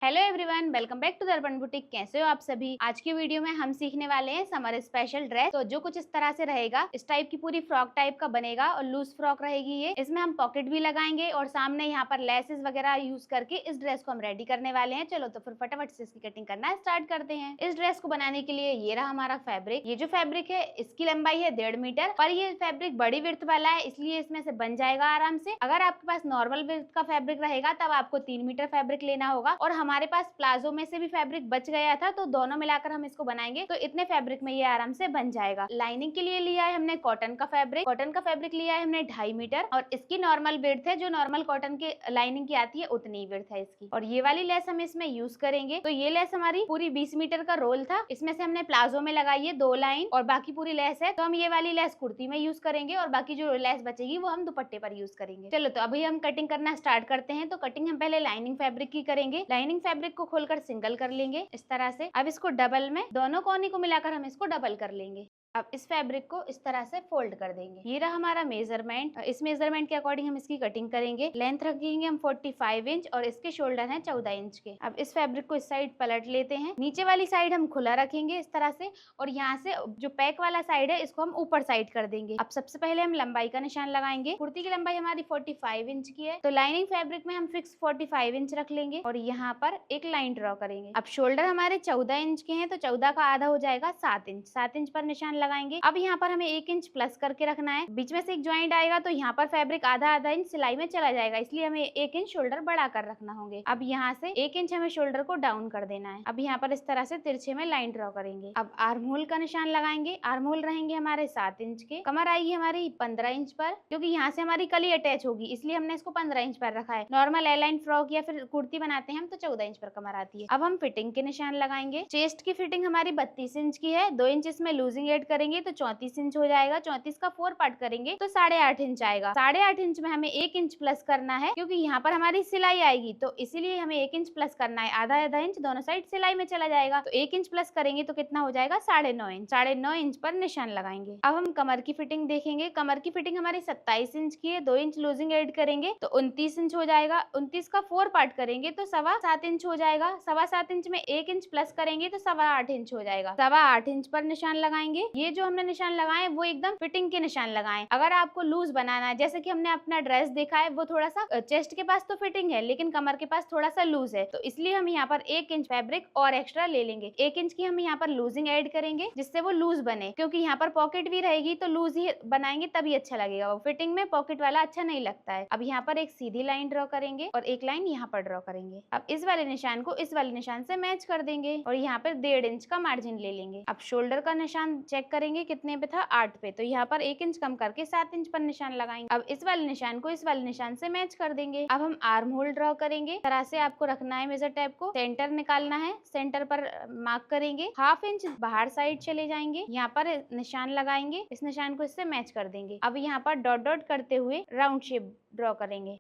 Hello everyone, welcome back to Darpan boutique. कैसे हो आप सभी। आज की वीडियो में हम सीखने वाले हैं समर स्पेशल ड्रेस। तो जो कुछ इस तरह से रहेगा, इस टाइप की पूरी फ्रॉक टाइप का बनेगा और लूज फ्रॉक रहेगी ये। इसमें हम पॉकेट भी लगाएंगे और सामने यहाँ पर लेसेस वगैरह यूज करके इस ड्रेस को हम रेडी करने वाले हैं। चलो तो फिर फटाफट से इसकी कटिंग करना स्टार्ट करते हैं। इस ड्रेस को बनाने के लिए ये रहा हमारा फैब्रिक। ये जो फैब्रिक है इसकी लंबाई है 1.5 मीटर, पर ये फैब्रिक बड़ी विड्थ वाला है, इसलिए इसमें से बन जाएगा आराम से। अगर आपके पास नॉर्मल विड्थ का फैब्रिक रहेगा तब आपको 3 मीटर फैब्रिक लेना होगा, और हमारे पास प्लाजो में से भी फैब्रिक बच गया था तो दोनों मिलाकर हम इसको बनाएंगे तो इतने फैब्रिक में ये आराम से बन जाएगा। लाइनिंग के लिए लिया है हमने कॉटन का फैब्रिक। कॉटन का फैब्रिक लिया है हमने 2.5 मीटर, और इसकी नॉर्मल विड्थ है जो नॉर्मल कॉटन के लाइनिंग की आती है उतनी ही विड्थ है इसकी। और ये वाली लेस हम इसमें यूज करेंगे। तो ये लेस हमारी पूरी 20 मीटर का रोल था, इसमें से हमने प्लाजो में लगाई है 2 लाइन और बाकी पूरी लेस है तो हम ये वाली लेस कुर्ती में यूज करेंगे और बाकी जो लेस बचेगी वो हम दुपट्टे पर यूज करेंगे। चलो तो अभी हम कटिंग करना स्टार्ट करते हैं। तो कटिंग हम पहले लाइनिंग फैब्रिक की करेंगे। लाइनिंग फैब्रिक को खोलकर सिंगल कर लेंगे इस तरह से। अब इसको डबल में दोनों कोने को मिलाकर हम इसको डबल कर लेंगे। अब इस फैब्रिक को इस तरह से फोल्ड कर देंगे। ये रहा हमारा मेजरमेंट। इस मेजरमेंट के अकॉर्डिंग हम इसकी कटिंग करेंगे। लेंथ रखेंगे हम 45 इंच और इसके शोल्डर हैं 14 इंच के। अब इस फैब्रिक को इस साइड पलट लेते हैं। नीचे वाली साइड हम खुला रखेंगे इस तरह से, और यहाँ से जो पैक वाला साइड है इसको हम ऊपर साइड कर देंगे। अब सबसे पहले हम लंबाई का निशान लगाएंगे। कुर्ती की लंबाई हमारी 45 इंच की है, तो लाइनिंग फैब्रिक में हम फिक्स 45 इंच रख लेंगे और यहाँ पर एक लाइन ड्रॉ करेंगे। अब शोल्डर हमारे 14 इंच के हैं तो 14 का आधा हो जाएगा 7 इंच। 7 इंच पर निशान लगाएंगे। अब यहाँ पर हमें 1 इंच प्लस करके रखना है। बीच में से एक ज्वाइंट आएगा तो यहाँ पर फैब्रिक आधा आधा इंच सिलाई में चला जाएगा, इसलिए हमें 1 इंच शोल्डर बढ़ा कर रखना होंगे। अब यहाँ से 1 इंच हमें शोल्डर को डाउन कर देना है। अब यहाँ पर इस तरह से तिरछे में लाइन ड्रॉ करेंगे। अब आर्म होल का निशान लगाएंगे। आर्म होल रहेंगे हमारे 7 इंच के। कमर आएगी हमारी 15 इंच पर, क्योंकि यहाँ से हमारी कली अटैच होगी इसलिए हमने इसको 15 इंच पर रखा है। नॉर्मल एलाइन फ्रॉक या फिर कुर्ती बनाते हैं हम तो 14 इंच पर कमर आती है। अब हम फिटिंग के निशान लगाएंगे। चेस्ट की फिटिंग हमारी 32 इंच की है। 2 इंच इसमें लूजिंग एड करेंगे तो 34 इंच हो जाएगा। 34 का 4 पार्ट करेंगे तो 8.5 इंच आएगा। 8.5 इंच में हमें 1 इंच प्लस करना है, क्योंकि यहाँ पर हमारी सिलाई आएगी तो इसीलिए हमें 1 इंच प्लस करना है। आधा आधा इंच दोनों साइड सिलाई में चला जाएगा, तो 1 इंच प्लस करेंगे तो कितना हो जाएगा 9.5 इंच। 9.5 इंच पर निशान लगाएंगे। अब हम कमर की फिटिंग देखेंगे। कमर की फिटिंग हमारी 27 इंच की है। 2 इंच लूजिंग एड करेंगे तो 29 इंच हो जाएगा। 29 का 4 पार्ट करेंगे तो 7.25 इंच हो जाएगा। 7.25 इंच में 1 इंच प्लस करेंगे तो 8.25 इंच हो जाएगा। 8.25 इंच पर निशान लगाएंगे। ये जो हमने निशान लगाए वो एकदम फिटिंग के निशान लगाएं। अगर आपको लूज बनाना है, जैसे कि हमने अपना ड्रेस देखा है, वो थोड़ा सा चेस्ट के पास तो फिटिंग है लेकिन कमर के पास थोड़ा सा लूज है, तो इसलिए हम यहाँ पर 1 इंच फैब्रिक और एक्स्ट्रा ले लेंगे। 1 इंच की हम यहाँ पर लूजिंग ऐड करेंगे जिससे वो लूज बने, क्योंकि यहाँ पर पॉकेट भी रहेगी तो लूज ही बनाएंगे तभी अच्छा लगेगा। वो फिटिंग में पॉकेट वाला अच्छा नहीं लगता है। अब यहाँ पर एक सीधी लाइन ड्रॉ करेंगे और एक लाइन यहाँ पर ड्रॉ करेंगे। अब इस वाले निशान को इस वाले निशान से मैच कर देंगे और यहाँ पर 1.5 इंच का मार्जिन ले लेंगे। अब शोल्डर का निशान चेक करेंगे कितने पे था, 8 पे, तो यहाँ पर 1 इंच कम करके 7 इंच पर निशान लगाएंगे। अब इस वाले निशान को इस वाले निशान से मैच कर देंगे। अब हम आर्म होल ड्रॉ करेंगे। तरह से आपको रखना है मेजर टेप को, सेंटर निकालना है, सेंटर पर मार्क करेंगे। 1/2 इंच बाहर साइड चले जाएंगे, यहाँ पर निशान लगाएंगे, इस निशान को इससे मैच कर देंगे। अब यहाँ पर डॉट डॉट करते हुए राउंड शेप ड्रॉ करेंगे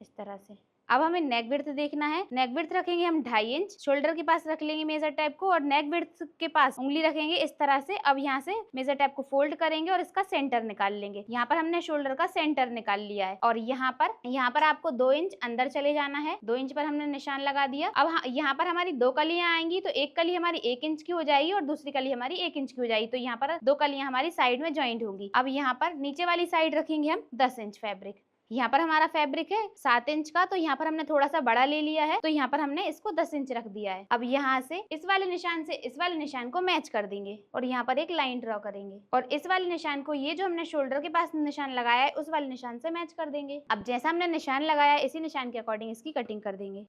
इस तरह से। अब हमें नेक विड्थ देखना है। नेक विड्थ रखेंगे हम 2.5 इंच। शोल्डर के पास रख लेंगे मेजर टेप को और नेक विड्थ के पास उंगली रखेंगे इस तरह से। अब यहाँ से मेजर टेप को फोल्ड करेंगे और इसका सेंटर निकाल लेंगे। यहाँ पर हमने शोल्डर का सेंटर निकाल लिया है और यहाँ पर आपको 2 इंच अंदर चले जाना है। 2 इंच पर हमने निशान लगा दिया। अब यहाँ पर हमारी 2 कलियां आएंगी, तो एक कली हमारी 1 इंच की हो जाएगी और दूसरी कली हमारी 1 इंच की हो जाएगी, तो यहाँ पर 2 कलियां हमारी साइड में ज्वाइंट होंगी। अब यहाँ पर नीचे वाली साइड रखेंगे हम 10 इंच फैब्रिक। यहाँ पर हमारा फैब्रिक है 7 इंच का, तो यहाँ पर हमने थोड़ा सा बड़ा ले लिया है, तो यहाँ पर हमने इसको 10 इंच रख दिया है। अब यहाँ से इस वाले निशान से इस वाले निशान को मैच कर देंगे और यहाँ पर एक लाइन ड्रॉ करेंगे और इस वाले निशान को ये जो हमने शोल्डर के पास निशान लगाया है उस वाले निशान से मैच कर देंगे। अब जैसा हमने निशान लगाया है इसी निशान के अकॉर्डिंग इसकी कटिंग कर देंगे।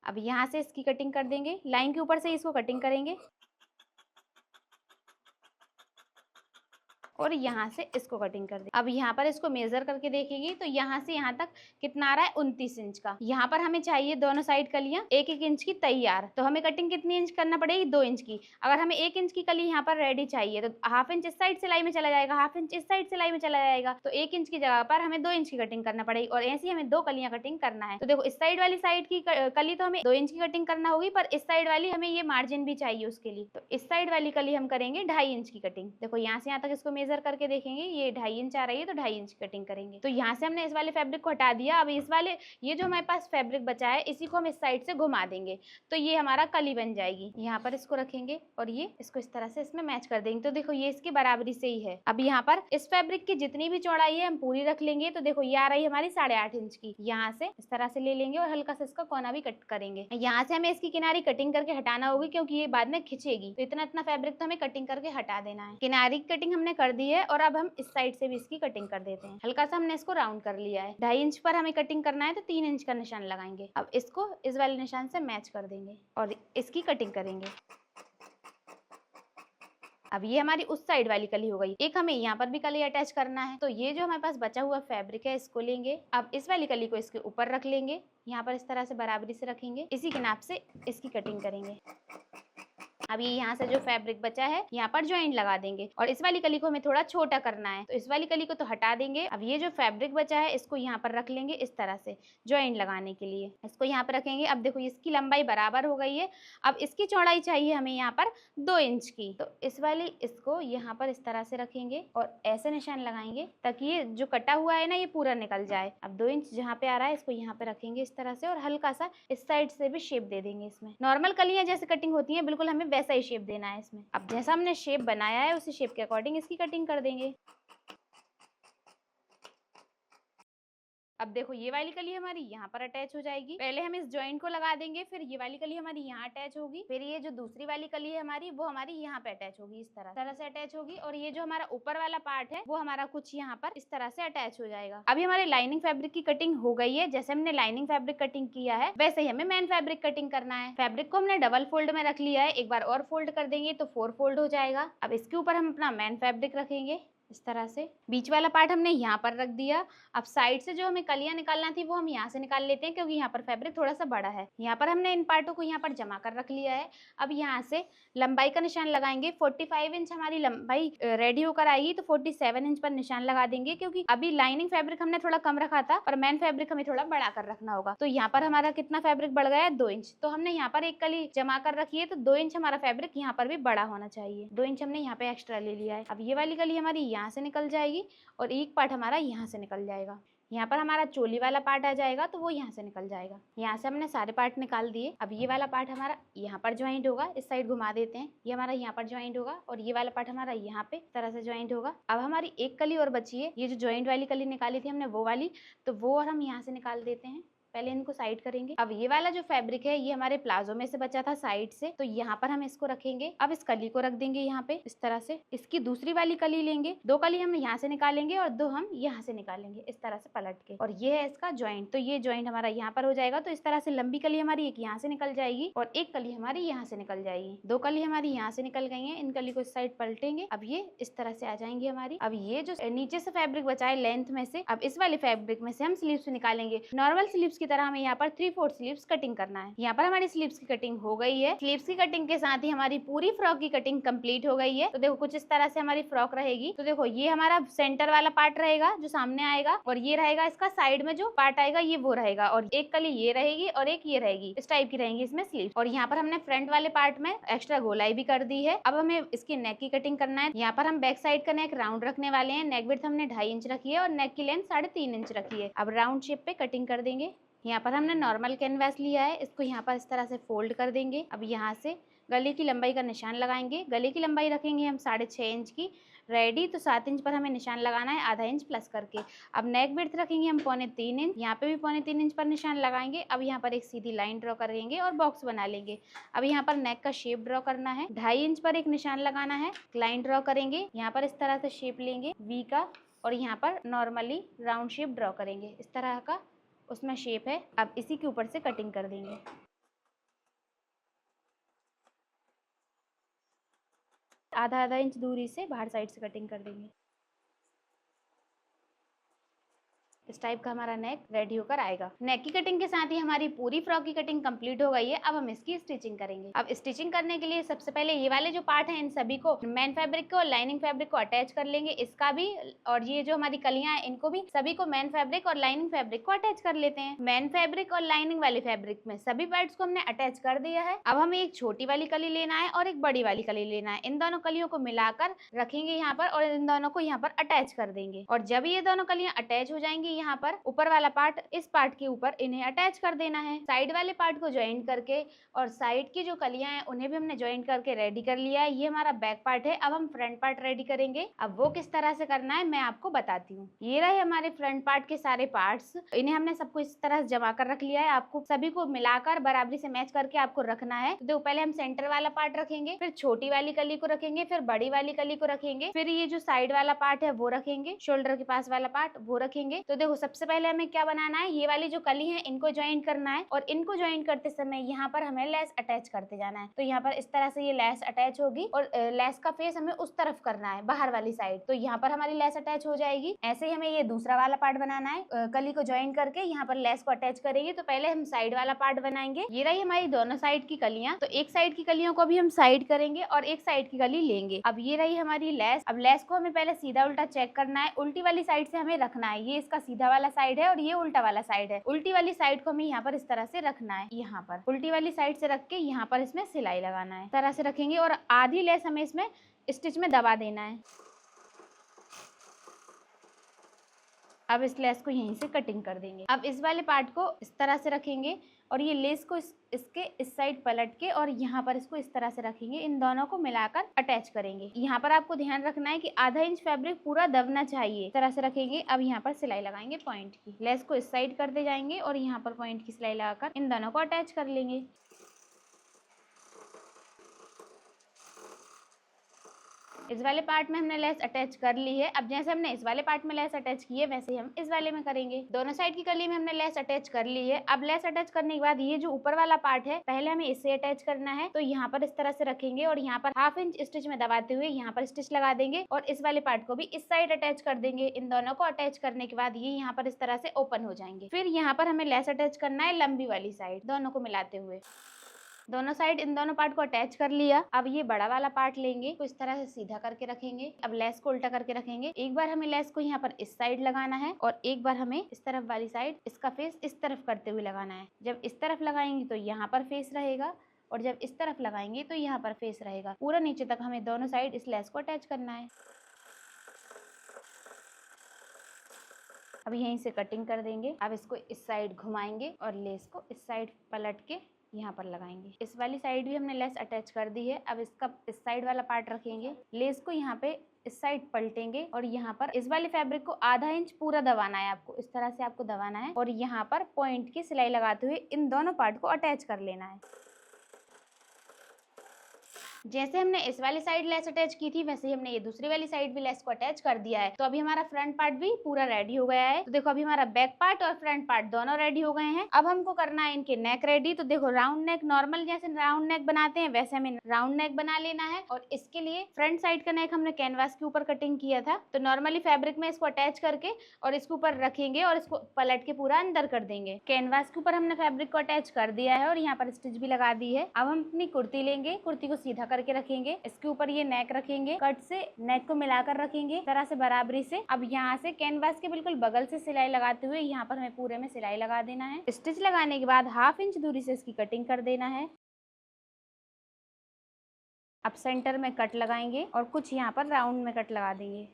अब यहाँ से इसकी कटिंग कर देंगे, लाइन के ऊपर से इसको कटिंग करेंगे और यहाँ से इसको कटिंग कर दे। अब यहाँ पर इसको मेजर करके देखेंगे तो यहाँ से यहाँ तक कितना आ रहा है 29 इंच का। यहाँ पर हमें चाहिए दोनों साइड कलियां 1-1 इंच की तैयार, तो हमें कटिंग कितनी इंच करना पड़ेगी 2 इंच की। अगर हमें 1 इंच की कली यहाँ पर रेडी चाहिए तो 1/2 इंच इस साइड सिलाई में चला जाएगा, 1/2 इंच इस साइड सिलाई में चला जाएगा, तो 1 इंच की जगह पर हमें 2 इंच की कटिंग करना पड़ेगी और ऐसे ही हमें 2 कलियां कटिंग करना है। तो देखो इस साइड वाली साइड की कली तो हमें 2 इंच की कटिंग करना होगी, पर इस साइड वाली हमें ये मार्जिन भी चाहिए उसके लिए, तो इस साइड वाली कली हम करेंगे 2.5 इंच की कटिंग। देखो यहाँ से यहाँ तक इसको मेजर करके देखेंगे ये 2.5 इंच आ रही है तो 2.5 इंच कटिंग करेंगे। तो यहाँ से हमने इस वाले फैब्रिक को हटा दिया। अब इस वाले ये जो हमारे पास फैब्रिक बचा है इसी को हम इस साइड से घुमा देंगे तो ये हमारा कली बन जाएगी। यहाँ पर इसको रखेंगे और ये इसको इस तरह से इसमें मैच कर देंगे। तो देखो ये इसकी बराबरी से ही है। अब यहाँ पर इस फैब्रिक की जितनी भी चौड़ाई है हम पूरी रख लेंगे। तो देखो ये आ रही है हमारी 8.5 इंच की। यहाँ से इस तरह से ले लेंगे और हल्का सा इसका कोना भी कट करेंगे। यहाँ से हमें इसकी किनारी कटिंग करके हटाना होगी क्योंकि ये बाद में खिंचेगी। तो इतना इतना फैब्रिक तो हमें कटिंग करके हटा देना है। किनारी की कटिंग हमने कर दी है और अब हम इस साइड से भी इसकी कटिंग कर देते हैं। हल्का सा हमने इसको राउंड कर लिया है। 2.5 इंच पर हमें कटिंग करना है तो 3 इंच का निशान लगाएंगे। अब इसको इस वाले निशान से मैच कर देंगे और इसकी कटिंग करेंगे। अब ये हमारी उस साइड वाली कली हो गई। एक हमें यहाँ पर भी कली अटैच करना है। तो ये जो हमारे पास बचा हुआ फैब्रिक है इसको लेंगे। अब इस वाली कली को इसके ऊपर रख लेंगे। यहाँ पर इस तरह से बराबरी से रखेंगे। इसी के नाप से इसकी कटिंग करेंगे। अब ये यहाँ से जो फैब्रिक बचा है यहाँ पर ज्वाइंट लगा देंगे और इस वाली कली को हमें थोड़ा छोटा करना है तो इस वाली कली को तो हटा देंगे। अब ये जो फैब्रिक बचा है इसको यहाँ पर रख लेंगे इस तरह से ज्वाइंट लगाने के लिए। इसको यहाँ पर रखेंगे। अब देखो इसकी लंबाई बराबर हो गई है। अब इसकी चौड़ाई चाहिए हमें यहाँ पर 2 इंच की। तो इस वाली इसको यहाँ पर इस तरह से रखेंगे और ऐसे निशान लगाएंगे ताकि ये जो कटा हुआ है ना ये पूरा निकल जाए। अब 2 इंच जहाँ पे आ रहा है इसको यहाँ पे रखेंगे इस तरह से और हल्का सा इस साइड से भी शेप दे देंगे। इसमें नॉर्मल कलियां जैसे कटिंग होती है बिल्कुल हमें वैसा ही शेप देना है इसमें। अब जैसा हमने शेप बनाया है उसी शेप के अकॉर्डिंग इसकी कटिंग कर देंगे। अब देखो ये वाली कली हमारी यहाँ पर अटैच हो जाएगी। पहले हम इस जॉइंट को लगा देंगे फिर ये वाली कली हमारी यहाँ अटैच होगी। फिर ये जो दूसरी वाली कली है हमारी वो हमारी यहाँ पे अटैच होगी। इस तरह से अटैच होगी और ये जो हमारा ऊपर वाला पार्ट है वो हमारा कुछ यहाँ पर इस तरह से अटैच हो जाएगा। अभी हमारे लाइनिंग फैब्रिक की कटिंग हो गई है। जैसे हमने लाइनिंग फैब्रिक कटिंग किया है वैसे ही हमें मेन फैब्रिक कटिंग करना है। फैब्रिक को हमने डबल फोल्ड में रख लिया है। एक बार और फोल्ड कर देंगे तो 4 फोल्ड हो जाएगा। अब इसके ऊपर हम अपना मेन फैब्रिक रखेंगे इस तरह से। बीच वाला पार्ट हमने यहाँ पर रख दिया। अब साइड से जो हमें कलियां निकालना थी वो हम यहाँ से निकाल लेते हैं क्योंकि यहाँ पर फैब्रिक थोड़ा सा बड़ा है। यहाँ पर हमने इन पार्टों को यहाँ पर जमा कर रख लिया है। अब यहाँ से लंबाई का निशान लगाएंगे। 45 इंच हमारी लंबाई रेडी होकर आएगी तो 47 इंच पर निशान लगा देंगे क्योंकि अभी लाइनिंग फैब्रिक हमने थोड़ा कम रखा था और मेन फैब्रिक हमें थोड़ा बढ़ा कर रखना होगा। तो यहाँ पर हमारा कितना फैब्रिक बढ़ गया है 2 इंच। तो हमने यहाँ पर एक कली जमा कर रखी है तो 2 इंच हमारा फैब्रिक यहाँ पर भी बड़ा होना चाहिए। 2 इंच हमने यहाँ पे एक्स्ट्रा ले लिया है। अब ये वाली कली हमारी यहाँ से निकल जाएगी और एक पार्ट हमारा यहाँ से निकल जाएगा। यहाँ पर हमारा चोली वाला पार्ट आ जाएगा तो वो यहाँ से निकल जाएगा। यहाँ से हमने सारे पार्ट निकाल दिए। अब ये वाला पार्ट हमारा यहाँ पर ज्वाइंट होगा। इस साइड घुमा देते हैं। ये हमारा यहाँ पर ज्वाइंट होगा और ये वाला पार्ट हमारा यहाँ पे इस तरह से ज्वाइंट होगा। अब हमारी एक कली और बची है। ये जो ज्वाइंट वाली कली निकाली थी हमने वो वाली तो वो और हम यहाँ से निकाल देते हैं। पहले इनको साइड करेंगे। अब ये वाला जो फैब्रिक है ये हमारे प्लाजो में से बचा था साइड से तो यहाँ पर हम इसको रखेंगे। अब इस कली को रख देंगे यहाँ पे इस तरह से। इसकी दूसरी वाली कली लेंगे। 2 कली हम यहाँ से निकालेंगे और 2 हम यहाँ से निकालेंगे इस तरह से पलट के। और ये है इसका ज्वाइंट। तो ये ज्वाइंट हमारा यहाँ पर हो जाएगा। तो इस तरह से लंबी कली हमारी एक यहाँ से निकल जाएगी और एक कली हमारी यहाँ से निकल जाएगी। 2 कली हमारी यहाँ से निकल गई है। इन कली को इस साइड पलटेंगे। अब ये इस तरह से आ जाएंगी हमारी। अब ये जो नीचे से फैब्रिक बचा है लेंथ में से अब इस वाले फैब्रिक में से हम स्लीव्स निकालेंगे। नॉर्मल स्लीव्स की तरह हमें यहाँ पर 3/4 स्लीव्स कटिंग करना है। यहाँ पर हमारी स्लीव्स की कटिंग हो गई है। स्लीव्स की कटिंग के साथ ही हमारी पूरी फ्रॉक की कटिंग कंप्लीट हो गई है। तो देखो कुछ इस तरह से हमारी फ्रॉक रहेगी। तो देखो ये हमारा सेंटर वाला पार्ट रहेगा जो सामने आएगा और ये रहेगा इसका साइड में जो पार्ट आएगा ये वो रहेगा और एक कली ये रहेगी और एक ये रहेगी। इस टाइप की रहेंगी इसमें स्लीव। और यहाँ पर हमने फ्रंट वाले पार्ट में एक्स्ट्रा गोलाई भी कर दी है। अब हमें इसकी नेक की कटिंग करना है। यहाँ पर हम बैक साइड का नेक राउंड रखने वाले हैं। नेक विड्थ हमने 2.5 इंच रखी है और नेक की लेंथ 3.5 इंच रखी है। अब राउंड शेप पे कटिंग कर देंगे। यहाँ पर हमने नॉर्मल कैनवास लिया है। इसको यहाँ पर इस तरह से फोल्ड कर देंगे। अब यहाँ से गले की लंबाई का निशान लगाएंगे। गले की लंबाई रखेंगे हम 6.5 इंच की। रेडी तो 7 इंच पर हमें निशान लगाना है आधा इंच प्लस करके। अब नेक विड्थ रखेंगे हम 2.25 इंच। यहाँ पे भी 2.25 इंच पर निशान लगाएंगे। अब यहाँ पर एक सीधी लाइन ड्रॉ करेंगे और बॉक्स बना लेंगे। अब यहाँ पर नेक का शेप ड्रॉ करना है। 2.5 इंच पर एक निशान लगाना है। लाइन ड्रॉ करेंगे। यहाँ पर इस तरह से शेप लेंगे वी का और यहाँ पर नॉर्मली राउंड शेप ड्रॉ करेंगे इस तरह का उसमें शेप है। अब इसी के ऊपर से कटिंग कर देंगे। आधा इंच दूरी से बाहर साइड से कटिंग कर देंगे। इस टाइप का हमारा नेक रेडी होकर आएगा। नेक की कटिंग के साथ ही हमारी पूरी फ्रॉक की कटिंग कंप्लीट हो गई है। अब हम इसकी स्टिचिंग करेंगे। अब स्टिचिंग करने के लिए सबसे पहले ये वाले जो पार्ट हैं इन सभी को मेन फैब्रिक को और लाइनिंग फैब्रिक को अटैच कर लेंगे, इसका भी, और ये जो हमारी कलियां हैं इनको भी, सभी को मेन फैब्रिक और लाइनिंग फैब्रिक को अटैच कर लेते हैं। मेन फैब्रिक और लाइनिंग वाले फैब्रिक में सभी पार्ट्स को हमने अटैच कर दिया है। अब हमें एक छोटी वाली कली लेना है और एक बड़ी वाली कली लेना है। इन दोनों कलियों को मिलाकर रखेंगे यहाँ पर और इन दोनों को यहाँ पर अटैच कर देंगे। और जब ये दोनों कलियां अटैच हो जाएंगी, यहाँ पर ऊपर वाला पार्ट इस पार्ट के ऊपर इन्हें अटैच कर देना है। साइड वाले पार्ट को ज्वाइन करके और साइड की जो कलियां हैं उन्हें भी हमने ज्वाइन करके रेडी कर लिया है। ये हमारा बैक पार्ट है। अब हम फ्रंट पार्ट रेडी करेंगे। अब वो किस तरह से करना है मैं आपको बताती हूँ। ये रहे हमारे फ्रंट पार्ट के सारे पार्ट्स, इन्हें हमने सबको इस तरह जमा कर रख लिया है। आपको सभी को मिलाकर बराबरी से मैच करके आपको रखना है। तो पहले हम सेंटर वाला पार्ट रखेंगे, फिर छोटी वाली कली को रखेंगे, फिर बड़ी वाली कली को रखेंगे, फिर ये जो साइड वाला पार्ट है वो रखेंगे, शोल्डर के पास वाला पार्ट वो रखेंगे। तो देखो सबसे पहले हमें क्या बनाना है, ये वाली जो कली है इनको ज्वाइन करना है और इनको ज्वाइन करते समय यहाँ पर हमें लेस अटैच करते जाना है। तो यहाँ पर इस तरह से ये लेस अटैच होगी और लेस का फेस हमें उस तरफ करना है, बाहर वाली साइड। तो यहाँ पर हमारी लेस अटैच हो जाएगी। ऐसे ही हमें ये दूसरा वाला पार्ट बनाना है, कली को ज्वाइन करके यहाँ पर लेस को अटैच करेंगे। तो पहले हम साइड वाला पार्ट बनाएंगे। ये रही हमारी दोनों साइड की कलियां। तो एक साइड की कलियों को भी हम साइड करेंगे और एक साइड की कली लेंगे। अब ये रही हमारी लेस। अब लेस को हमें पहले सीधा उल्टा चेक करना है, उल्टी वाली साइड से हमें रखना है। ये इसका सीधा वाला साइड है और ये उल्टा वाला साइड है। उल्टी वाली साइड को हमें यहाँ पर इस तरह से रखना है। यहाँ पर उल्टी वाली साइड से रख के यहाँ पर इसमें सिलाई लगाना है, इस तरह से रखेंगे और आधी लेस हमें इसमें स्टिच में दबा देना है। अब इस लेस को यहीं से कटिंग कर देंगे। अब इस वाले पार्ट को इस तरह से रखेंगे और ये लेस को इसके इस साइड पलट के और यहाँ पर इसको इस तरह से रखेंगे। इन दोनों को मिलाकर अटैच करेंगे। यहाँ पर आपको ध्यान रखना है कि आधा इंच फैब्रिक पूरा दबना चाहिए। इस तरह से रखेंगे। अब यहाँ पर सिलाई लगाएंगे पॉइंट की। लेस को इस साइड करते जाएंगे और यहाँ पर पॉइंट की सिलाई लगाकर इन दोनों को अटैच कर लेंगे। इस वाले पार्ट में हमने लेस अटैच कर ली है। अब जैसे हमने इस वाले पार्ट में लेस अटैच की है वैसे ही हम इस वाले में करेंगे। दोनों साइड की कली में हमने लेस अटैच कर ली है। अब लेस अटैच करने के बाद ये जो ऊपर वाला पार्ट है पहले हमें इससे अटैच करना है। तो यहाँ पर इस तरह से रखेंगे और यहाँ पर ½ इंच स्टिच में दबाते हुए यहाँ पर स्टिच लगा देंगे और इस वाले पार्ट को भी इस साइड अटैच कर देंगे। इन दोनों को अटैच करने के बाद ये यहाँ पर इस तरह से ओपन हो जाएंगे। फिर यहाँ पर हमें लेस अटैच करना है लंबी वाली साइड, दोनों को मिलाते हुए। दोनों साइड इन दोनों पार्ट को अटैच कर लिया। अब ये बड़ा वाला पार्ट लेंगे, तो इस तरह से सीधा करके रखेंगे। अब लेस को उल्टा करके रखेंगे। एक बार हमें लेस को यहाँ पर इस साइड लगाना है और एक बार हमें इस तरफ वाली साइड इसका फेस इस तरफ करते हुए लगाना है। जब इस तरफ लगाएंगे तो यहाँ पर फेस रहेगा और जब इस तरफ लगाएंगे तो यहाँ पर फेस रहेगा। पूरा नीचे तक हमें दोनों साइड इस लेस को अटैच करना है। अब यहीं से कटिंग कर देंगे। अब इसको इस साइड घुमाएंगे और लेस को इस साइड पलट के यहाँ पर लगाएंगे। इस वाली साइड भी हमने लेस अटैच कर दी है। अब इसका इस साइड वाला पार्ट रखेंगे, लेस को यहाँ पे इस साइड पलटेंगे और यहाँ पर इस वाले फैब्रिक को ½ इंच पूरा दबाना है। आपको इस तरह से आपको दबाना है और यहाँ पर पॉइंट की सिलाई लगाते हुए इन दोनों पार्ट को अटैच कर लेना है। जैसे हमने इस वाली साइड लेस अटैच की थी वैसे ही हमने ये दूसरी वाली साइड भी लेस को अटैच कर दिया है। तो अभी हमारा फ्रंट पार्ट भी पूरा रेडी हो गया है। तो देखो अभी हमारा बैक पार्ट और फ्रंट पार्ट दोनों रेडी हो गए हैं। अब हमको करना है इनके नेक रेडी। तो देखो राउंड नेक, नॉर्मल जैसे राउंड नेक बनाते हैं वैसे हमें राउंड नेक बना लेना है। और इसके लिए फ्रंट साइड का नेक हमने कैनवास के ऊपर कटिंग किया था। तो नॉर्मली फैब्रिक में इसको अटैच करके और इसके ऊपर रखेंगे और इसको पलट के पूरा अंदर कर देंगे। कैनवास के ऊपर हमने फैब्रिक को अटैच कर दिया है और यहाँ पर स्टिच भी लगा दी है। अब हम अपनी कुर्ती लेंगे, कुर्ती को सीधा करके रखेंगे, इसके ऊपर ये नेक रखेंगे, कट से नेक को मिलाकर रखेंगे तरह से बराबरी से। अब यहाँ से कैनवास के बिल्कुल बगल से सिलाई लगाते हुए यहाँ पर हमें पूरे में सिलाई लगा देना है। स्टिच लगाने के बाद ½ इंच दूरी से इसकी कटिंग कर देना है। अब सेंटर में कट लगाएंगे और कुछ यहाँ पर राउंड में कट लगा देंगे।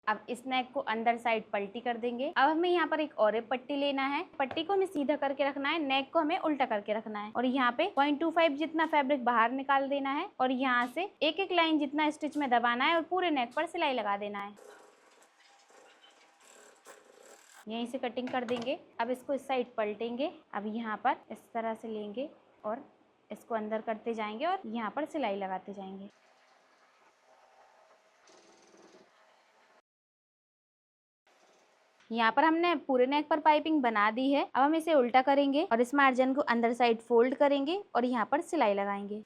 अब इस नेक को अंदर साइड पलटी कर देंगे। अब हमें यहाँ पर एक और पट्टी लेना है। पट्टी को हमें सीधा करके रखना है, नेक को हमें उल्टा करके रखना है और यहाँ पे 0.25 जितना फैब्रिक बाहर निकाल देना है और यहाँ से एक एक लाइन जितना स्टिच में दबाना है और पूरे नेक पर सिलाई लगा देना है। यहीं से कटिंग कर देंगे। अब इसको इस साइड पलटेंगे। अब यहाँ पर इस तरह से लेंगे और इसको अंदर करते जाएंगे और यहाँ पर सिलाई लगाते जाएंगे। यहाँ पर हमने पूरे नेक पर पाइपिंग बना दी है। अब हम इसे उल्टा करेंगे और इस मार्जिन को अंदर साइड फोल्ड करेंगे और यहाँ पर सिलाई लगाएंगे।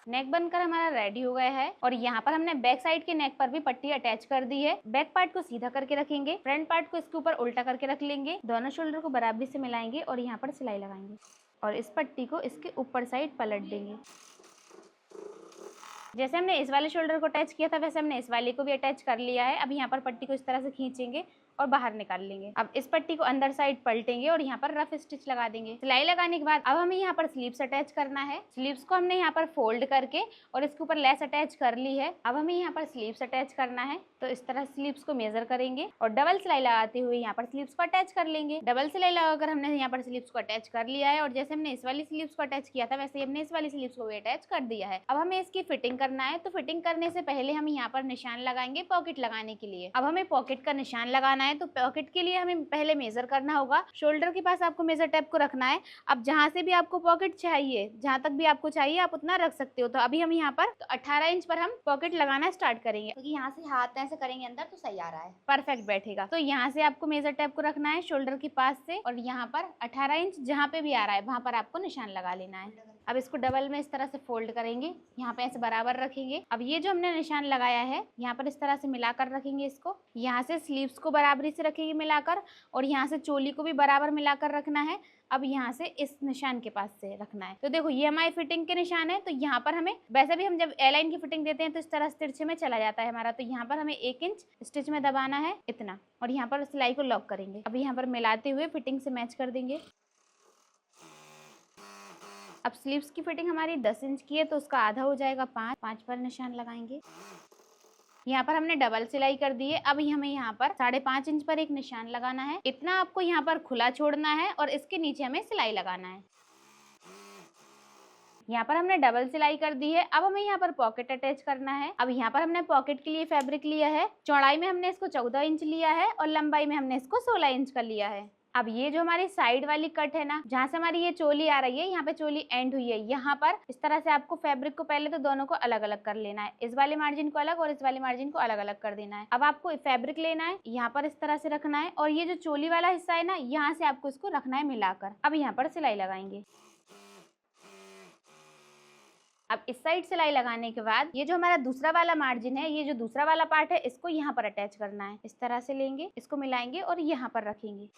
नेक बनकर हमारा रेडी हो गया है और यहाँ पर हमने बैक साइड के नेक पर भी पट्टी अटैच कर दी है। बैक पार्ट को सीधा करके रखेंगे, फ्रंट पार्ट को इसके ऊपर उल्टा करके रख लेंगे, दोनों शोल्डर को बराबरी से मिलाएंगे और यहाँ पर सिलाई लगाएंगे और इस पट्टी को इसके ऊपर साइड पलट देंगे। जैसे हमने इस वाले शोल्डर को अटैच किया था वैसे हमने इस वाले को भी अटैच कर लिया है। अब यहाँ पर पट्टी को इस तरह से खींचेंगे और बाहर निकाल लेंगे। अब इस पट्टी को अंदर साइड पलटेंगे और यहाँ पर रफ स्टिच लगा देंगे। सिलाई लगाने के बाद अब हमें यहाँ पर स्लीव्स अटैच करना है। स्लीव्स को हमने यहाँ पर फोल्ड करके और इसके ऊपर लेस अटैच कर ली है। अब हमें यहाँ पर स्लीव्स अटैच करना है, तो इस तरह स्लीव्स को मेजर करेंगे और डबल सिलाई लगाते हुए यहाँ पर स्लीव्स को अटैच कर लेंगे। डबल सिलाई लगाकर हमने यहाँ पर स्लीव्स को अटैच कर लिया है और जैसे हमने इस वाली स्लीव्स को अटैच किया था वैसे ही हमने इस वाली स्लीव्स को भी अटैच कर दिया है। अब हमें इसकी फिटिंग करना है, तो फिटिंग करने से पहले हम यहाँ पर निशान लगाएंगे पॉकेट लगाने के लिए। अब हमें पॉकेट का निशान लगाना है, तो पॉकेट के लिए हमें पहले मेजर करना होगा। शोल्डर के पास आपको मेजर टेप को रखना है। अब जहाँ से भी आपको पॉकेट चाहिए, जहाँ तक भी आपको चाहिए आप उतना रख सकते हो। तो अभी हम यहाँ पर 18 इंच पर हम पॉकेट लगाना स्टार्ट करेंगे, क्योंकि यहाँ से हाथ ऐसे करेंगे अंदर तो सही आ रहा है, परफेक्ट बैठेगा। तो यहाँ से आपको मेजर टेप को रखना है शोल्डर के पास से और यहाँ पर 18 इंच जहाँ पे भी आ रहा है वहां पर आपको निशान लगा लेना है। अब इसको डबल में इस तरह से फोल्ड करेंगे, यहाँ पे ऐसे बराबर रखेंगे। अब ये जो हमने निशान लगाया है यहाँ पर इस तरह से मिलाकर रखेंगे इसको। यहाँ से स्लीव्स को बराबरी से रखेंगे मिलाकर और यहाँ से चोली को भी बराबर मिलाकर रखना है। अब यहाँ से इस निशान के पास से रखना है। तो देखो ये हमारी फिटिंग के निशान है। तो यहाँ पर हमें वैसे भी हम जब ए लाइन की फिटिंग देते हैं तो इस तरह तिरछे में चला जाता है हमारा, तो यहाँ पर हमें 1 इंच स्टिच में दबाना है इतना और यहाँ पर सिलाई को लॉक करेंगे। अब यहाँ पर मिलाते हुए फिटिंग से मैच कर देंगे। अब स्लीव्स की फिटिंग हमारी 10 इंच की है तो उसका आधा हो जाएगा 5 पर निशान लगाएंगे। यहाँ पर हमने डबल सिलाई कर दी है। अब हमें यहाँ पर 5.5 इंच पर एक निशान लगाना है। इतना आपको यहाँ पर खुला छोड़ना है और इसके नीचे हमें सिलाई लगाना है। यहाँ पर हमने डबल सिलाई कर दी है। अब हमें यहाँ पर पॉकेट अटैच करना है। अब यहाँ पर हमने पॉकेट के लिए फैब्रिक लिया है। चौड़ाई में हमने इसको 14 इंच लिया है और लंबाई में हमने इसको 16 इंच का लिया है। अब ये जो हमारी साइड वाली कट है ना, जहाँ से हमारी ये चोली आ रही है, यहाँ पे चोली एंड हुई है, यहाँ पर इस तरह से आपको फैब्रिक को पहले तो दोनों को अलग अलग कर लेना है। इस वाले मार्जिन को अलग और इस वाले मार्जिन को अलग अलग कर देना है। अब आपको फैब्रिक लेना है, यहाँ पर इस तरह से रखना है और ये जो चोली वाला हिस्सा है ना, यहाँ से आपको इसको रखना है मिलाकर। अब यहाँ पर सिलाई लगाएंगे। अब इस साइड सिलाई लगाने के बाद ये जो हमारा दूसरा वाला मार्जिन है, ये जो दूसरा वाला पार्ट है, इसको यहाँ पर अटैच करना है। इस तरह से लेंगे, इसको मिलाएंगे और यहाँ पर रखेंगे।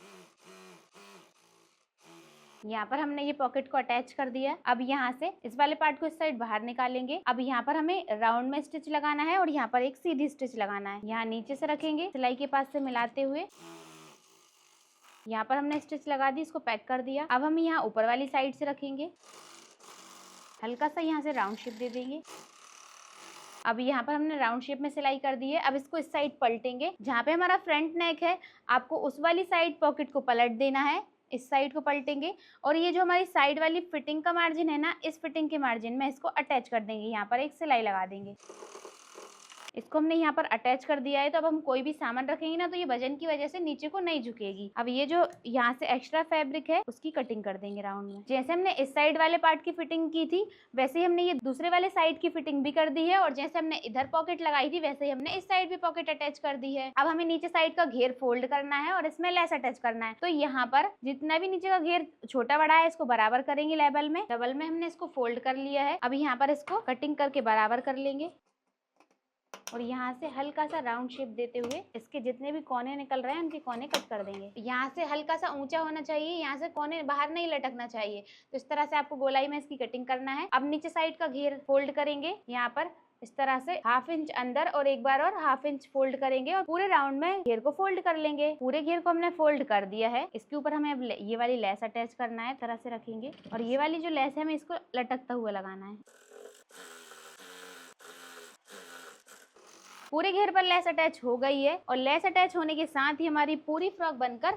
यहाँ पर हमने ये पॉकेट को अटैच कर दिया। अब यहाँ से इस वाले पार्ट को इस साइड बाहर निकालेंगे। अब यहाँ पर हमें राउंड में स्टिच लगाना है और यहाँ पर एक सीधी स्टिच लगाना है। यहाँ नीचे से रखेंगे, सिलाई के पास से मिलाते हुए यहाँ पर हमने स्टिच लगा दी, इसको पैक कर दिया। अब हम यहाँ ऊपर वाली साइड से रखेंगे, हल्का सा यहाँ से राउंड शेप दे देंगे। अब यहाँ पर हमने राउंड शेप में सिलाई कर दी है। अब इसको इस साइड पलटेंगे, जहाँ पे हमारा फ्रंट नेक है आपको उस वाली साइड पॉकेट को पलट देना है। इस साइड को पलटेंगे और ये जो हमारी साइड वाली फिटिंग का मार्जिन है ना, इस फिटिंग के मार्जिन में इसको अटैच कर देंगे। यहाँ पर एक सिलाई लगा देंगे। इसको हमने यहाँ पर अटैच कर दिया है। तो अब हम कोई भी सामान रखेंगे ना, तो ये वजन की वजह से नीचे को नहीं झुकेगी। अब ये जो यहाँ से एक्स्ट्रा फैब्रिक है उसकी कटिंग कर देंगे राउंड में। जैसे हमने इस साइड वाले पार्ट की फिटिंग की थी वैसे ही हमने ये दूसरे वाले साइड की फिटिंग भी कर दी है और जैसे हमने इधर पॉकेट लगाई थी वैसे ही हमने इस साइड भी पॉकेट अटैच कर दी है। अब हमें नीचे साइड का घेर फोल्ड करना है और इसमें लेस अटैच करना है। तो यहाँ पर जितना भी नीचे का घेर छोटा बड़ा है इसको बराबर करेंगे लेवल में। डबल में हमने इसको फोल्ड कर लिया है। अब यहाँ पर इसको कटिंग करके बराबर कर लेंगे और यहाँ से हल्का सा राउंड शेप देते हुए इसके जितने भी कोने निकल रहे हैं उनके कोने कट कर देंगे। यहाँ से हल्का सा ऊंचा होना चाहिए, यहाँ से कोने बाहर नहीं लटकना चाहिए। तो इस तरह से आपको गोलाई में इसकी कटिंग करना है। अब नीचे साइड का घेर फोल्ड करेंगे, यहाँ पर इस तरह से 1/2 इंच अंदर और एक बार और 1/2 इंच फोल्ड करेंगे और पूरे राउंड में घेर को फोल्ड कर लेंगे। पूरे घेर को हमने फोल्ड कर दिया है। इसके ऊपर हमें अब ये वाली लेस अटैच करना है। तरह से रखेंगे और ये वाली जो लेस है हमें इसको लटकता हुआ लगाना है। पूरे घेर पर लेस अटैच हो गई है और लेस अटैच होने के साथ ही हमारी पूरी फ्रॉक बनकर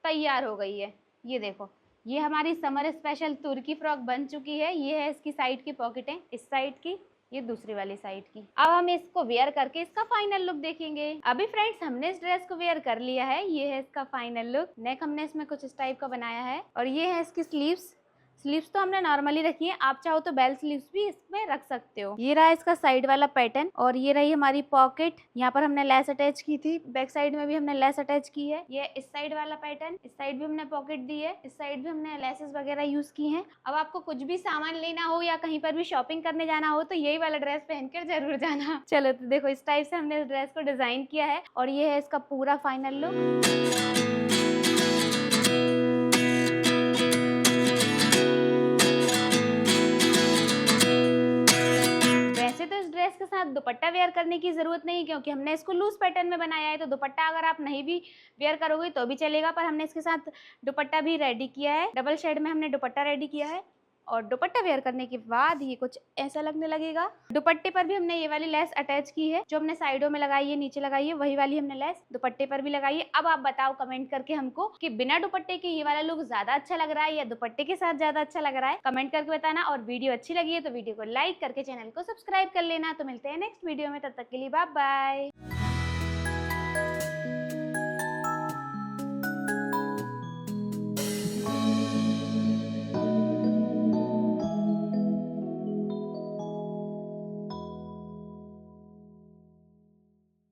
तैयार हो गई है। ये देखो, ये हमारी समर स्पेशल तुर्की फ्रॉक बन चुकी है। ये है इसकी साइड की पॉकेटें, इस साइड की, ये दूसरी वाली साइड की। अब हम इसको वेयर करके इसका फाइनल लुक देखेंगे। अभी फ्रेंड्स हमने इस ड्रेस को वेयर कर लिया है। ये है इसका फाइनल लुक। नेक हमने इसमें कुछ इस टाइप का बनाया है और ये है इसकी स्लीव्स। स्लीव्स तो हमने नॉर्मली रखी है, आप चाहो तो बेल स्लीव्स भी इसमें रख सकते हो। ये रहा इसका साइड वाला पैटर्न और ये रही हमारी पॉकेट। यहाँ पर हमने लेस अटैच की थी, बैक साइड में भी हमने लेस अटैच की है। ये इस साइड वाला पैटर्न, इस साइड भी हमने पॉकेट दी है, इस साइड भी हमने लेसेस वगैरह यूज की हैं। अब आपको कुछ भी सामान लेना हो या कहीं पर भी शॉपिंग करने जाना हो तो यही वाला ड्रेस पहनकर जरूर जाना। चलो तो देखो इस टाइप से हमने इस ड्रेस को डिजाइन किया है और ये है इसका पूरा फाइनल लुक। ड्रेस के साथ दुपट्टा वेयर करने की जरूरत नहीं, क्योंकि हमने इसको लूज पैटर्न में बनाया है, तो दुपट्टा अगर आप नहीं भी वेयर करोगे तो भी चलेगा। पर हमने इसके साथ दुपट्टा भी रेडी किया है, डबल शेड में हमने दुपट्टा रेडी किया है और दुपट्टा वेयर करने के बाद ये कुछ ऐसा लगने लगेगा। दुपट्टे पर भी हमने ये वाली लेस अटैच की है, जो हमने साइडों में लगाई है, नीचे लगाई है, वही वाली हमने लेस दुपट्टे पर भी लगाई है। अब आप बताओ कमेंट करके हमको कि बिना दुपट्टे के ये वाला लुक ज्यादा अच्छा लग रहा है या दुपट्टे के साथ ज्यादा अच्छा लग रहा है। कमेंट करके बताना और वीडियो अच्छी लगी है तो वीडियो को लाइक करके चैनल को सब्सक्राइब कर लेना। तो मिलते हैं नेक्स्ट वीडियो में, तब तक के लिए बाय बाय।